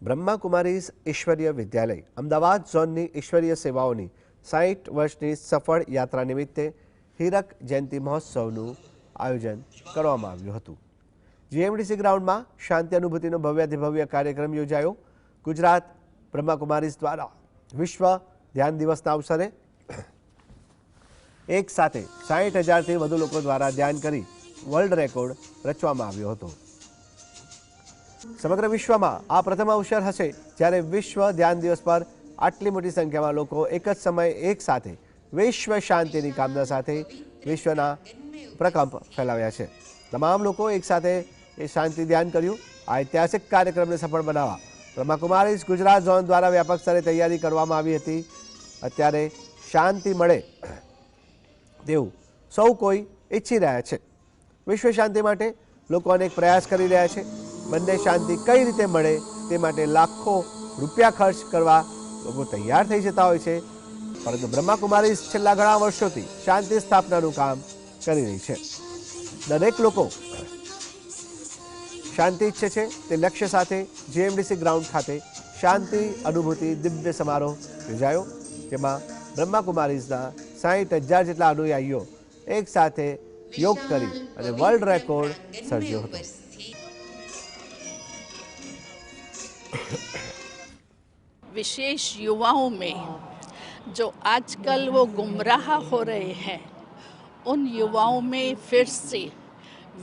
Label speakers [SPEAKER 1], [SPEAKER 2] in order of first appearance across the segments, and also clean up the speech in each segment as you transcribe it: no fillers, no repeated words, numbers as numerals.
[SPEAKER 1] બ્રહ્માકુમારીઝ ઈશ્વરીય વિદ્યાલય અમદાવાદ ઝોનની ઈશ્વરીય સેવાઓની 60 વર્ષની સફળ યાત્રા નિમિત્તે હીરક જયંતિ મહોત્સવનું આયોજન કરવામાં આવ્યું હતું। જીએમડીસી ગ્રાઉન્ડમાં શાંતિ અનુભૂતિનો ભવ્યાતિભવ્ય કાર્યક્રમ યોજાયો। ગુજરાત બ્રહ્માકુમારીઝ દ્વારા વિશ્વ ધ્યાન દિવસના અવસરે એક સાથે 60,000થી વધુ લોકો દ્વારા ધ્યાન કરી વર્લ્ડ રેકોર્ડ રચવામાં આવ્યો હતો। સમગ્ર વિશ્વમાં આ પ્રથમ અવસર હશે જ્યારે વિશ્વ ધ્યાન દિવસ પર આટલી મોટી સંખ્યામાં લોકો એક જ સમયે એક સાથે વિશ્વ શાંતિની કામના સાથે વિશ્વના પ્રકંપ ફેલાવ્યા છે। તમામ લોકો એક સાથે એ શાંતિ ધ્યાન કર્યું। આ ઐતિહાસિક કાર્યક્રમને સફળ બનાવવા બ્રહ્માકુમારીઝ ગુજરાત ઝોન દ્વારા વ્યાપક સ્તરે તૈયારી કરવામાં આવી હતી। અત્યારે શાંતિ મળે તેવું સૌ કોઈ ઈચ્છી રહ્યા છે। વિશ્વ શાંતિ માટે લોકો અનેક પ્રયાસ કરી રહ્યા છે। બંને શાંતિ કઈ રીતે મળે તે માટે લાખો રૂપિયા ખર્ચ કરવા લોકો તૈયાર થઈ જતા હોય છે, પરંતુ બ્રહ્માકુમારીઝ છેલ્લા ઘણા વર્ષોથી શાંતિ સ્થાપનાનું કામ કરી રહી છે। દરેક લોકો શાંતિ ઈચ્છે છે તે લક્ષ્ય સાથે જીએમડીસી ગ્રાઉન્ડ ખાતે શાંતિ અનુભૂતિ દિવ્ય સમારોહ યોજાયો, જેમાં બ્રહ્માકુમારીઝના 60,000 જેટલા અનુયાયીઓ એક સાથે યોગ કરી અને વર્લ્ડ રેકોર્ડ સર્જ્યો હતો।
[SPEAKER 2] विशेष युवाओं में जो आजकल वो गुमराह हो रहे हैं, उन युवाओं में फिर से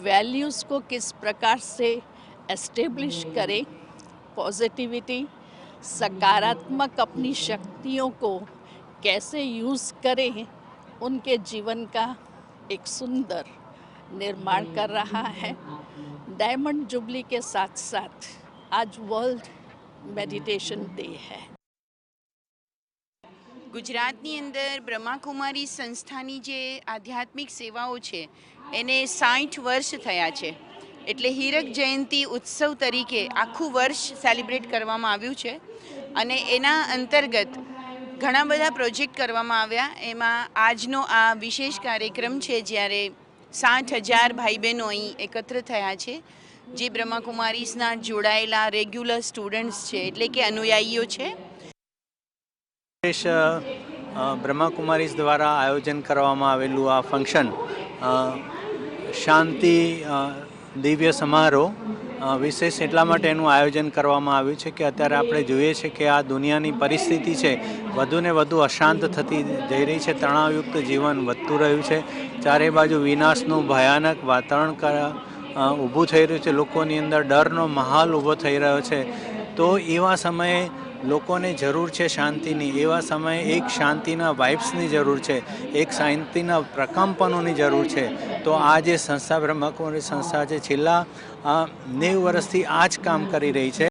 [SPEAKER 2] वैल्यूज़ को किस प्रकार से एस्टेब्लिश करें, पॉजिटिविटी, सकारात्मक अपनी शक्तियों को कैसे यूज़ करें, उनके जीवन का एक सुंदर निर्माण कर रहा है। डायमंड जुबली के साथ साथ आज वर्ल्ड मेडिटेशन डे है।
[SPEAKER 3] गुजरातनी अंदर ब्रह्माकुमारी संस्थानी जे आध्यात्मिक सेवाओं छे एने 60 वर्ष थया छे, एटले हीरक जयंती उत्सव तरीके आखू वर्ष सेलिब्रेट करवामां आव्युं छे अने एना अंतर्गत घणा बधा प्रोजेक्ट करवामां आव्या। एमां आजनो आ विशेष कार्यक्रम छे ज्यारे 60,000 भाई बहनों अहीं एकत्र थया छे, जे ब्रह्माकुमारीज़ना जोड़ायेला रेग्युलर स्टूडंट्स छे एटले के अनुयायीओ छे।
[SPEAKER 4] विशेष ब्रह्माकुमारीज़ द्वारा आयोजन करवामां आवेलुं आ फंक्शन शांति दिव्य समारोह विशेष एटला माटे एनुं आयोजन करवामां आव्युं छे के अत्यारे आपणे जोईए छे के आ दुनियानी परिस्थिति छे वधु ने वधु अशांत थती जई रही छे। तणावयुक्त जीवन वधतुं रह्युं छे। चारे बाजु विनाशनुं भयानक वातावरण ઊભું થઈ રહ્યું છે, લોકોની અંદર ડરનો માહોલ ઊભો થઈ રહ્યો છે। તો એવા સમયે લોકોને જરૂર છે શાંતિની, એવા સમયે એક શાંતિના વાઇબ્સની જરૂર છે, એક શાંતિના પ્રકંપનોની જરૂર છે। તો આ જે સંસ્થા બ્રહ્માકુમારી સંસ્થા છે છેલ્લા 90 વર્ષથી આ જ કામ કરી રહી છે।